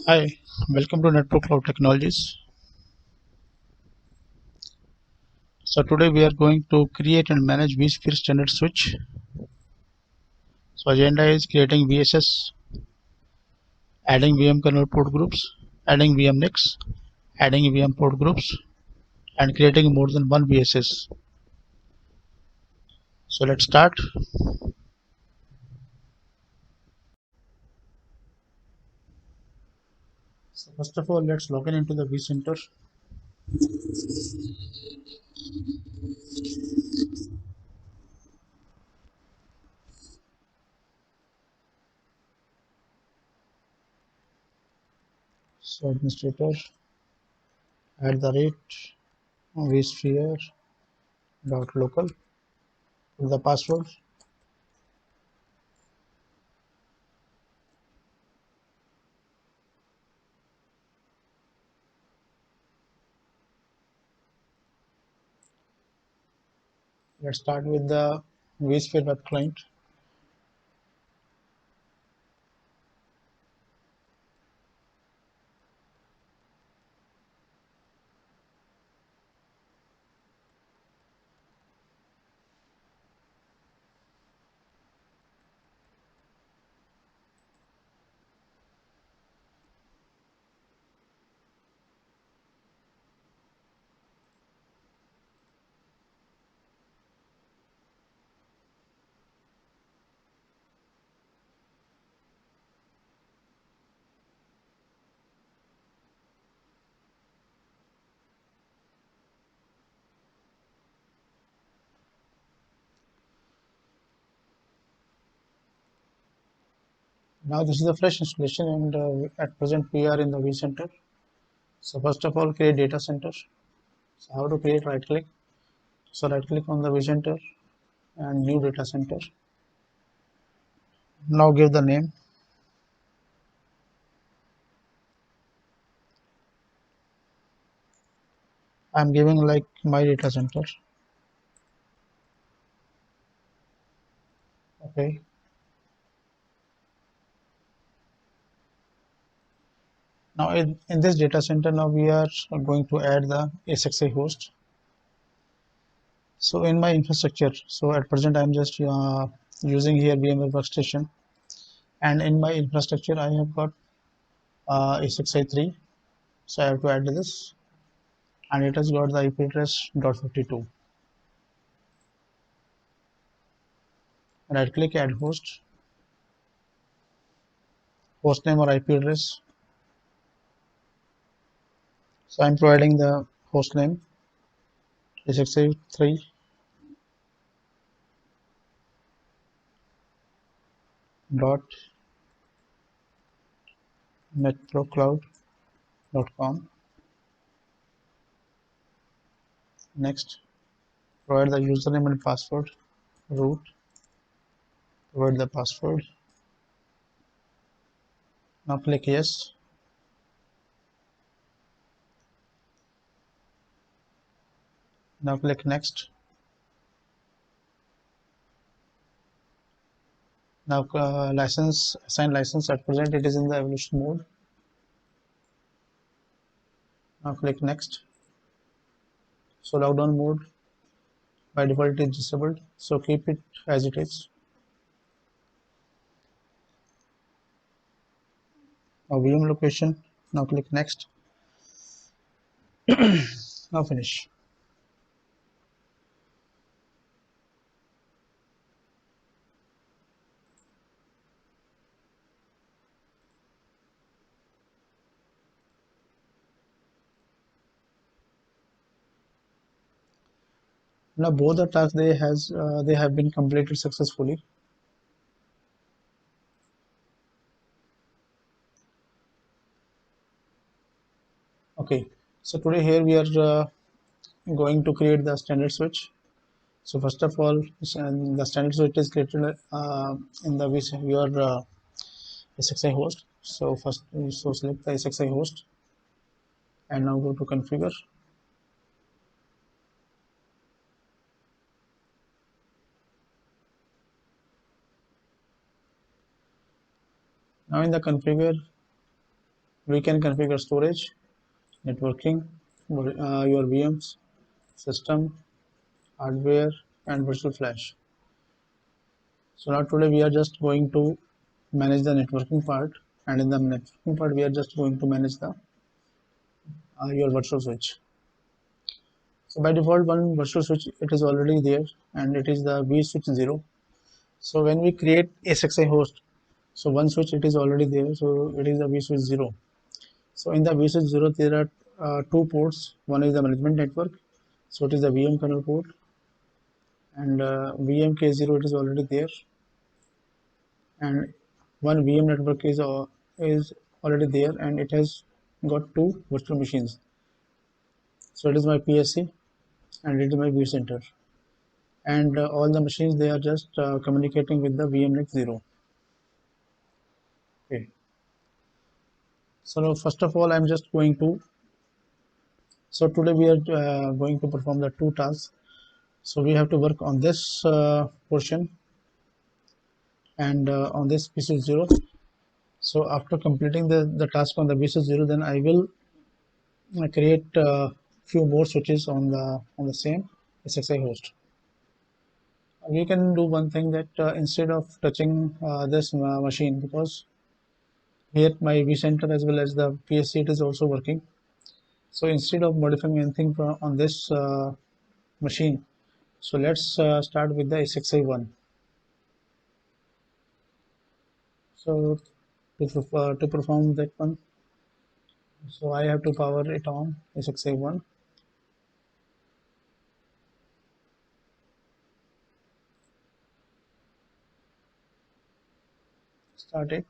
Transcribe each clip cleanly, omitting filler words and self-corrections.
Hi, welcome to Network Cloud Technologies. So today we are going to create and manage vSphere standard switch. So agenda is creating VSS, adding VM kernel port groups, adding VM NICs, adding VM port groups, and creating more than one VSS. So let's start. So first of all, let's log in into the vCenter. So administrator @ vSphere dot local with the password. Let's start with the vSphere web client. Now this is a fresh installation and at present we are in the vCenter. So first of all create data center. So how to create, right click. So right click on the vCenter and new data center. Now give the name. I'm giving like my data center. Okay. Now in this data center now we are going to add the SXI host. So in my infrastructure, so at present I'm just using here VMware Workstation, and in my infrastructure I have got SXI3. So I have to add this, and it has got the IP address .52. Right click, add host, host name or IP address. So I'm providing the host name SXI3 dot netprocloud.com. Next, provide the username and password. Root, provide the password. Now click yes. Now click next. Now license, assign license. At present it is in the evolution mode. Now click next. So lockdown mode by default is disabled, so keep it as it is. Now VM location. Now click next. Now finish. Now both the tasks they have been completed successfully. Okay, so today here we are going to create the standard switch. So first of all, the standard switch is created in the your SXI host. So first, so select the SXI host and now go to configure. Now in the configure, we can configure storage, networking, your VMs, system, hardware, and virtual flash. So now today we are just going to manage the networking part, and in the networking part we are just going to manage the your virtual switch. So by default, one virtual switch, it is already there, and it is the vSwitch 0. So when we create a SXI host, so one switch it is already there, so it is the vSwitch 0. So in the vSwitch 0 there are two ports. One is the management network, so it is the VM kernel port, and VM K0 it is already there, and one VM network is already there, and it has got two virtual machines. So it is my PSC and it is my vCenter, and all the machines they are just communicating with the VMNIC 0. Okay. So now first of all I'm just going to, so today we are going to perform the two tasks. So we have to work on this portion and on this vSwitch 0. So after completing the task on the vSwitch 0, then I will create few more switches on the same SXI host. We can do one thing, that instead of touching this machine, because here my vCenter as well as the PSC it is also working. So instead of modifying anything on this machine, so let's start with the SXI one. So to perform that one, so I have to power it on SXI one. Start it.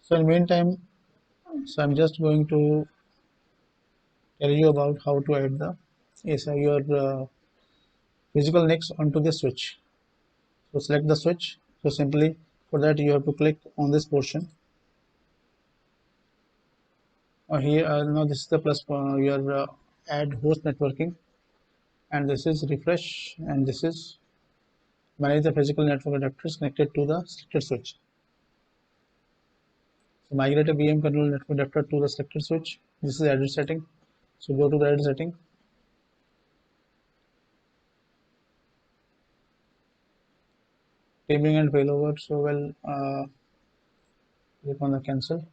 So in meantime, so I'm just going to tell you about how to add the your physical NICs onto the switch. So select the switch. So simply for that you have to click on this portion. Here now this is the plus your add host networking, and this is refresh, and this is manage the physical network adapters connected to the selected switch. So migrate a VM kernel network adapter to the selected switch. This is added setting. So go to the added setting. Cabling and failover. So click on the cancel.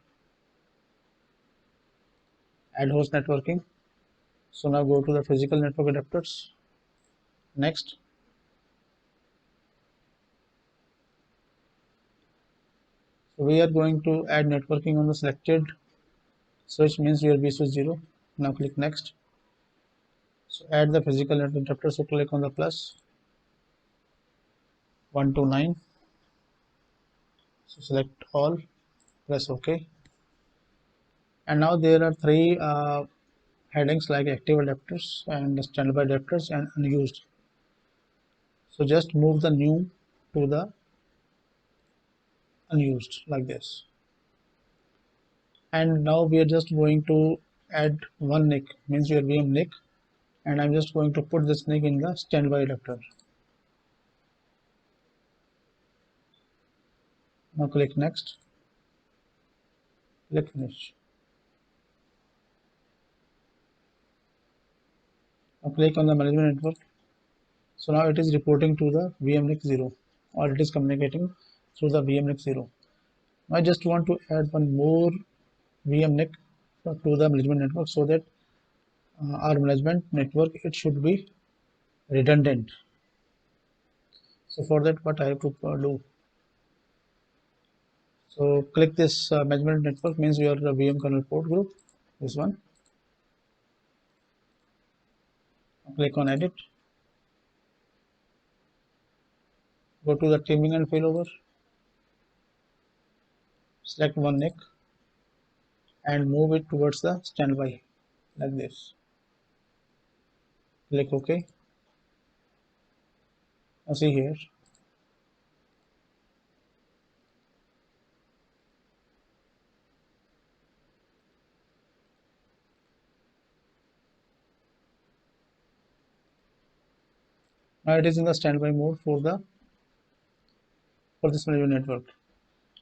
Add host networking. So now go to the physical network adapters. Next. So we are going to add networking on the selected switch, means your vSwitch 0. Now click next. So add the physical network adapter. So click on the plus 129. So select all, press OK. And now there are three headings like active adapters and standby adapters and unused. So just move the new to the unused like this. And now we are just going to add one NIC, means your VM NIC, and I'm just going to put this NIC in the standby adapter. Now click next, click finish. Now click on the management network. So now it is reporting to the VMNIC 0, or it is communicating through the VMNIC 0. I just want to add one more VMNIC to the management network, so that our management network it should be redundant. So for that, what I have to do? So click this management network, means your VM kernel port group, this one. Click on edit, go to the teaming and failover, select one NIC and move it towards the standby like this. Click OK. Now see here, now it is in the standby mode for this management network.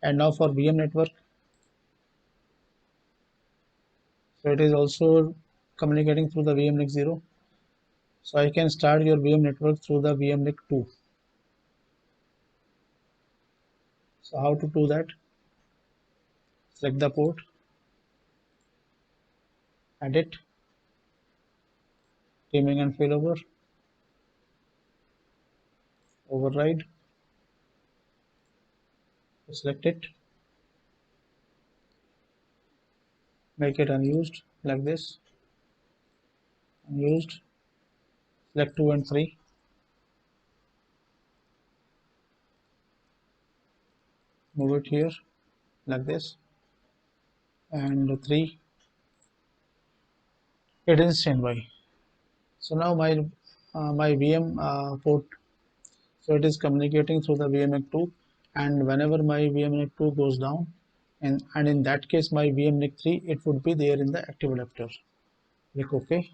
And now for VM network, so it is also communicating through the VMNIC 0. So I can start your VM network through the VMNIC 2. So how to do that? Select the port, edit, teaming and failover, override, select it, make it unused like this, unused, select 2 and 3, move it here like this, and 3, it is standby. So now my VM port, so it is communicating through the VMNIC 2, and whenever my VMNIC 2 goes down, and in that case my VMNIC 3, it would be there in the active adapter. Click OK,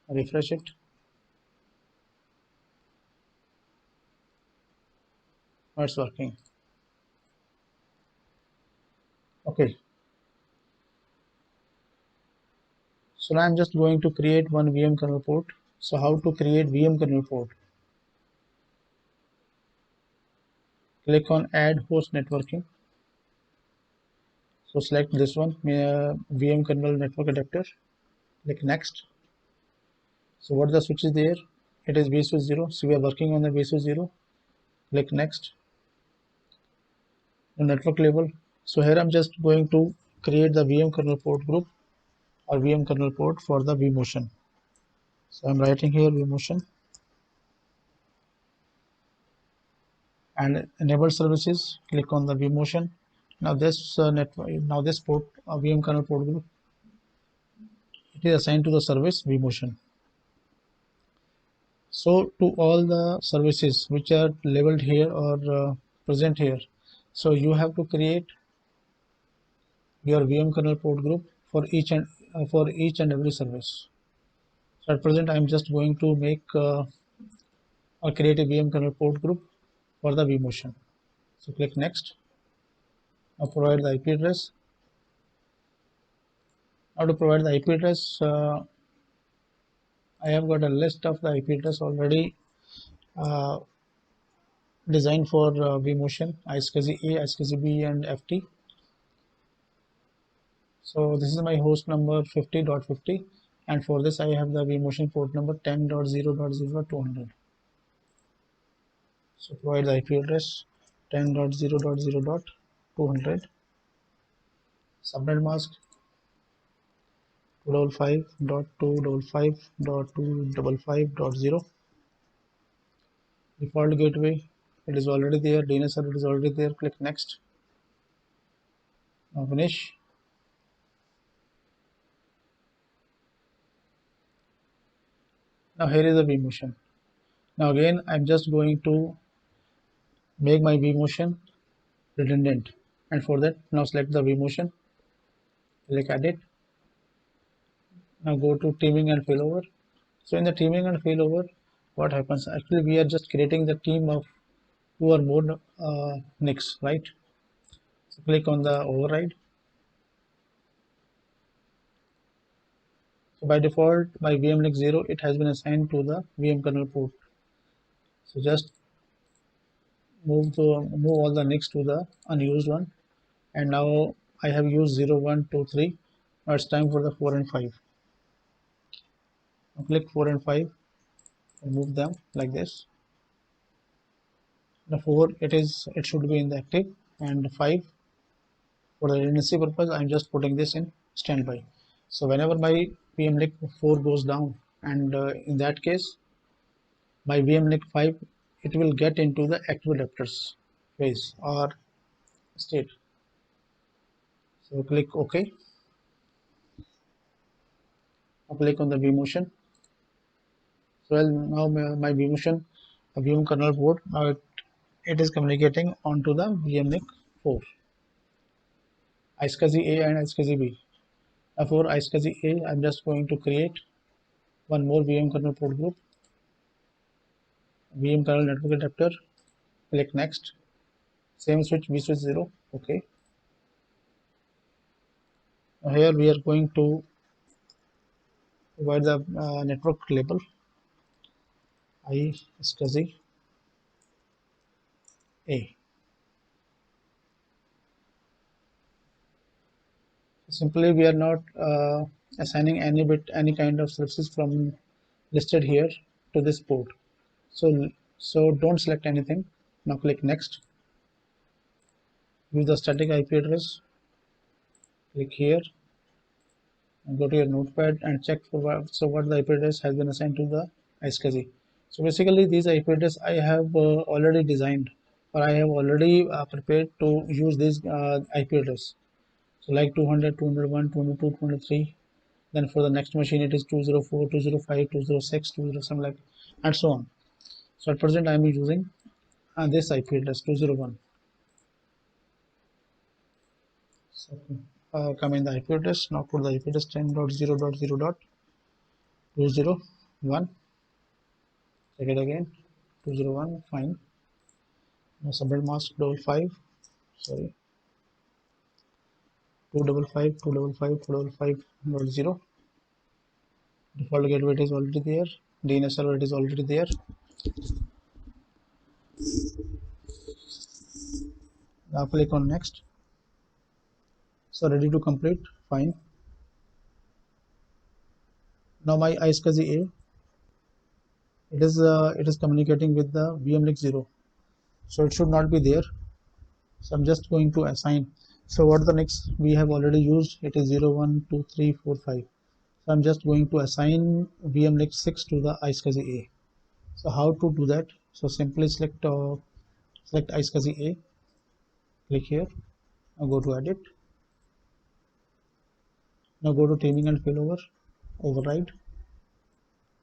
refresh it. Now it's working. Okay, so now I'm just going to create one VM kernel port. So how to create VM kernel port? Click on add host networking. So select this one, VM kernel network adapter. Click next. So what the switch is there? It is vSwitch 0. So we are working on the vSwitch 0. Click next. The network level. So here I'm just going to create the VM kernel port group or VM kernel port for the vMotion. So I'm writing here vMotion and enable services. Click on the vMotion. Now this network, now this port, VM kernel port group, it is assigned to the service vMotion. So to all the services which are labeled here or present here, so you have to create your VM kernel port group for each and every service. So at present I am just going to make or create a VM kernel port group for the vMotion. So click next. Now provide the IP address. Now to provide the IP address, I have got a list of the IP address already uh, designed for vMotion, iSCSI A, iSCSI B and FT. So this is my host number 50.50, and for this I have the vMotion port number 10.0.0.200. So provide the IP address 10.0.0.200, subnet mask 255.255.255.0, default gateway, it is already there, DNS server is already there. Click next. Now finish. Now here is the vMotion. Now again I'm just going to make my vMotion redundant, and for that now select the vMotion, click edit. Now go to teaming and failover. So in the teaming and failover, what happens? Actually, we are just creating the team of 2 or more NICs, right? So click on the override. So by default, by VMNIC 0, it has been assigned to the VM kernel port. So just move all the NICs to the unused one. And now I have used 0, 1, 2, 3. Now it's time for the 4 and 5. Now click 4 and 5. Remove them like this. The 4, it should be in the active, and 5, for the redundancy purpose I'm just putting this in standby. So whenever my VMLink 4 goes down, and in that case my VMLink 5, it will get into the active adapters phase or state. So click OK. Now click on the vMotion. So now my vMotion VM kernel board, now it is communicating onto the VMLink 4, iSCSI A and iSCSI B. Now for iSCSI A, I'm just going to create one more VM kernel port group, VM kernel network adapter. Click next. Same switch, vSwitch 0. Okay. Now here we are going to provide the network label iSCSI A. Simply we are not assigning any kind of services from listed here to this port. So don't select anything. Now click next. Use the static IP address. Click here and go to your notepad and check for what the IP address has been assigned to the iSCSI. So basically these IP address I have already designed, or I have already prepared to use this IP address. So like 200, 201, 202, 203. Then for the next machine it is 204, 205, 206, 20 something like, and so on. So at present I am using this IP address 201. So come in the IP address. Now put the IP address 10.0.0.201. Check it again. 201. Fine. Now subnet mask 55. Sorry. 255, 255, 255.0. Default gateway is already there. DNS server is already there. Now click on next. So ready to complete. Fine. Now my iSCSI A, it is communicating with the VMLink 0. So it should not be there. So I'm just going to assign. So what the next we have already used, it is 0, 1, 2, 3, 4, 5. So I'm just going to assign VMLink 6 to the iSCSI A. So how to do that? So simply select iSCSI A, click here, now go to edit. Now go to theming and failover, override.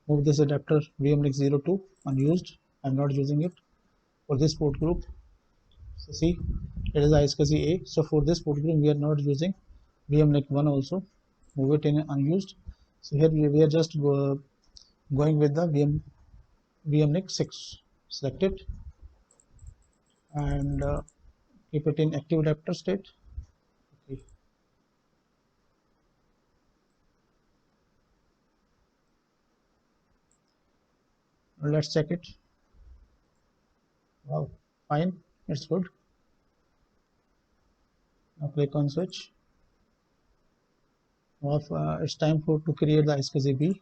Move this adapter VMLink 0 to unused. I'm not using it for this port group. So see, it is iSCSI A. So for this port group we are not using VMLink 1 also. Move it in unused. So here we are just going with the VMLink 6. Select it and keep it in active adapter state. Okay. Let's check it. Wow, fine, it's good. Now click on switch. Now it's time to create the iSCSI B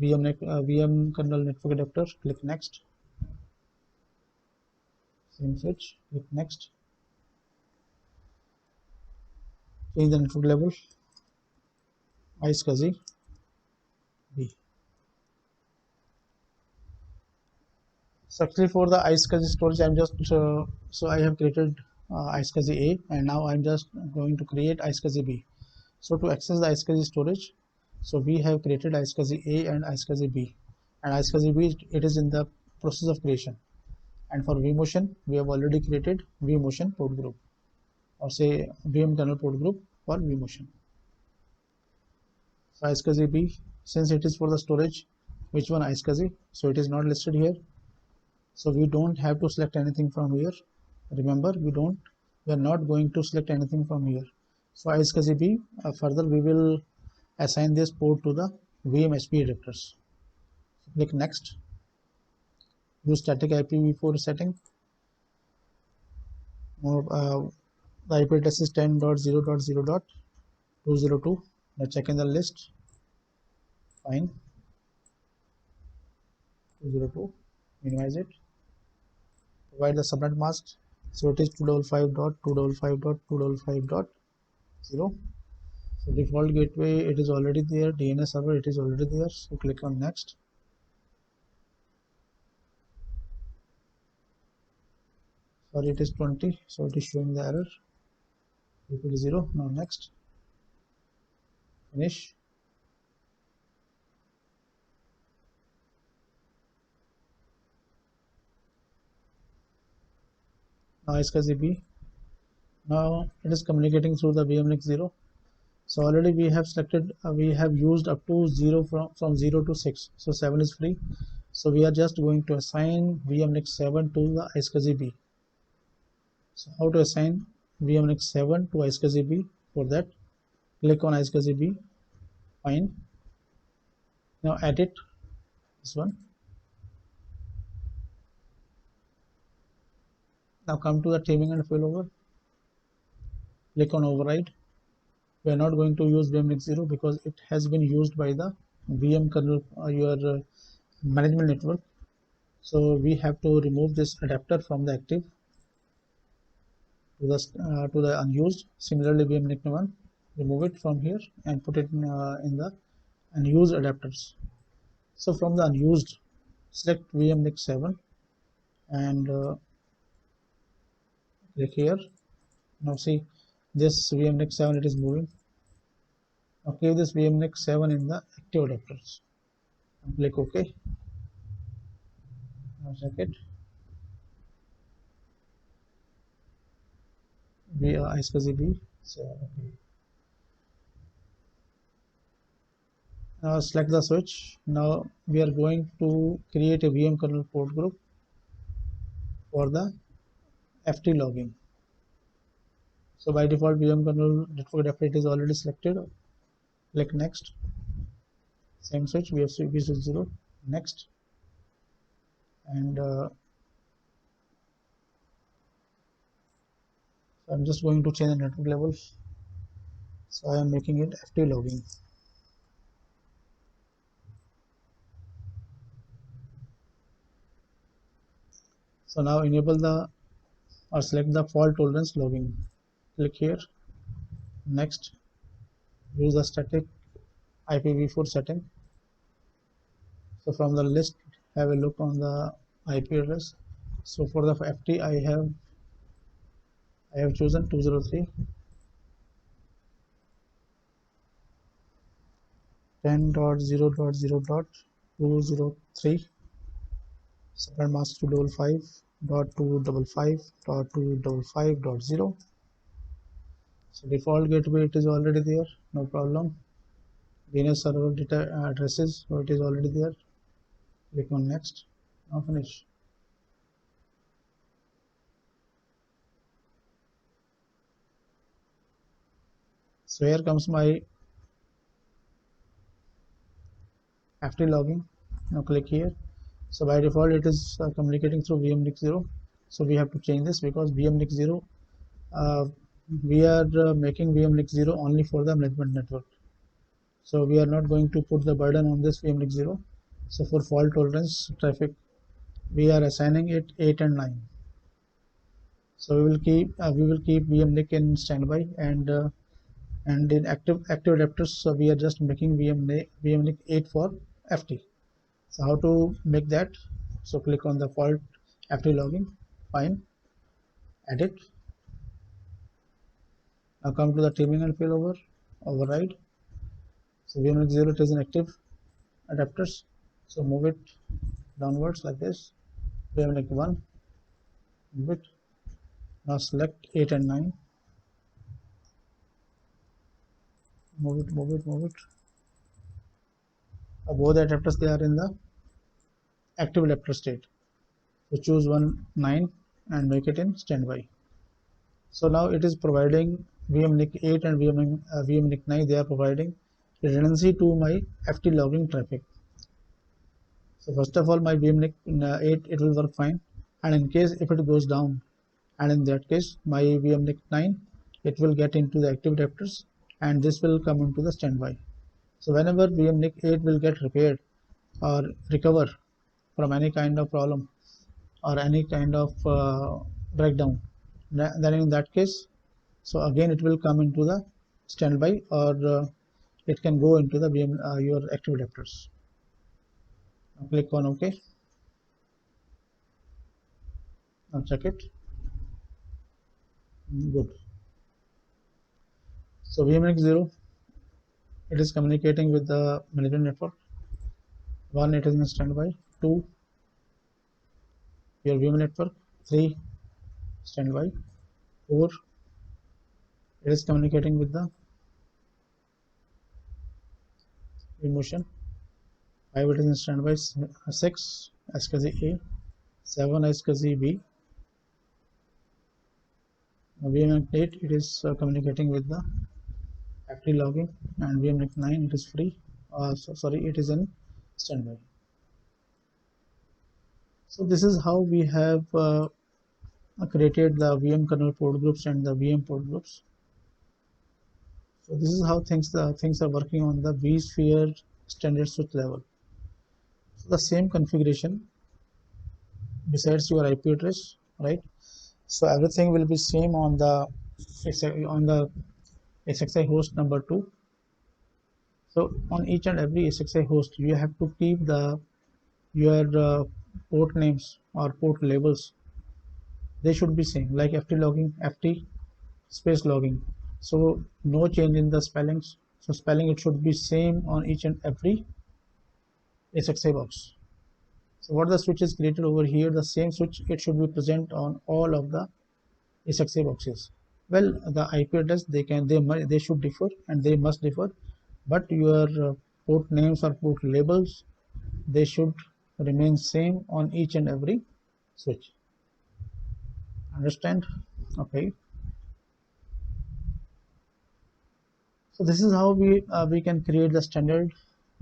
VM kernel network adapter. Click next. Same switch. Click next. Change the network level. iSCSI B. So actually for the iSCSI storage, I'm just so I have created iSCSI A, and now I'm just going to create iSCSI B. So to access the iSCSI storage, so we have created iSCSI A and iSCSI B, and iSCSI B, it is in the process of creation. And for vMotion, we have already created vMotion port group, or say VM kernel port group for vMotion. So iSCSI B, since it is for the storage, which one iSCSI? So it is not listed here. So we don't have to select anything from here. Remember, we are not going to select anything from here. So iSCSI B, further we will assign this port to the VMSP adapters. So click next. Use static IPv4 setting. The IP address is 10.0.0.202. Now check in the list. Fine. 202, minimize it, provide the subnet mask. So it is 255.255.255.0. So default gateway, it is already there. DNS server, it is already there. So click on next. Sorry, it is 20, so it is showing the error. If it is 0, now next. Finish. Now SKZB. Now it is communicating through the VMLink 0. So already we have selected, we have used up to 0 from 0 to 6. So 7 is free. So we are just going to assign VMLink 7 to the SKZB. So how to assign VMLink 7 to SKZB? For that, click on SKZB. Fine. Now edit this one. Now come to the theming and failover. Click on override. We are not going to use VMLink 0 because it has been used by the VM kernel, your management network. So we have to remove this adapter from the active to the unused. Similarly, VMLink 1, remove it from here and put it in the unused adapters. So from the unused, select VMLink 7 and click here. Now see this VMLink 7, it is moving. Now give this VMLink 7 in the active adapters and click OK. Now check it. SKZB. So okay. Now select the switch. Now we are going to create a VM kernel port group for the FT logging. So by default VM kernel network adapter is already selected. Click next. Same switch VSwitch 0. Next. And so I'm just going to change the network level. So I am making it FT logging. So now enable the or select the fault tolerance logging. Click here. Next. Use the static IPv4 setting. So from the list, have a look on the IP address. So for the FT, I have chosen 203 10.0.0.203 subnet mask 255.255.255.0. So default gateway, it is already there, no problem. DNS server data addresses, so it is already there. Click on next. Now finish. So here comes my FT logging. Now click here. So by default it is communicating through VMLink 0. So we have to change this because VMLink 0, we are making VMLink 0 only for the management network. So we are not going to put the burden on this VMLink 0. So for fault tolerance traffic, we are assigning it 8 and 9. So we will keep VMLink in standby and in active adapters. So we are just making VMLink 8 for FT. So how to make that? So click on the fault FT logging. Fine. Edit. Now come to the terminal failover. Override. So VMLink 0 it is in active adapters. So move it downwards like this. VMLink 1. Move it. Now select 8 and 9. Move it. Both the adapters, they are in the active adapter state. So choose 9 and make it in standby. So now it is providing VMLink 8 and VMLink 9, they are providing redundancy to my FT logging traffic. So first of all, my VMLink 8, it will work fine, and in case if it goes down, and in that case my VMLink 9, it will get into the active adapters and this will come into the standby. So whenever VMLink 8 will get repaired or recover, from any kind of problem or any kind of breakdown, then in that case, so again it will come into the standby, or it can go into the your active adapters. Now click on OK. Now check it. Good. So VMX 0, it is communicating with the management network. 1, it is in standby. 2, your VM network. 3, standby. 4, it is communicating with the vMotion. 5, it is in standby. 6, SKZ A. 7, SKZ B. VMX 8, it is communicating with the FT logging, and VMX 9, it is free. It is in standby. So this is how we have created the VM kernel port groups and the VM port groups. So this is how things are working on the vSphere standard switch level. So the same configuration besides your IP address, right? So everything will be same on the SXI host number 2. So on each and every SXI host, you have to keep your port names or port labels. They should be same, like FT logging, FT space logging. So no change in the spellings. So spelling, it should be same on each and every SXI box. So what the switch is created over here, the same switch, it should be present on all of the SXI boxes. Well, the IP address, they should differ and they must differ, but your port names or port labels, they should remain same on each and every switch. Understand? Okay. So this is how we can create the standard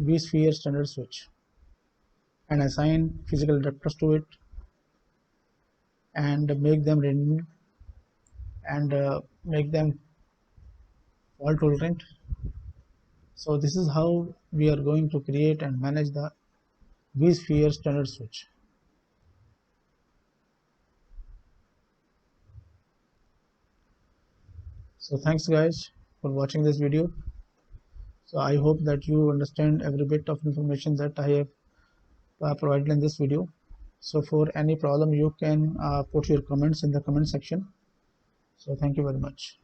vSphere standard switch and assign physical adapters to it and make them redundant and make them fault tolerant. So this is how we are going to create and manage the vSphere standard switch. So thanks guys for watching this video. So I hope that you understand every bit of information that I have provided in this video. So for any problem, you can put your comments in the comment section. So thank you very much.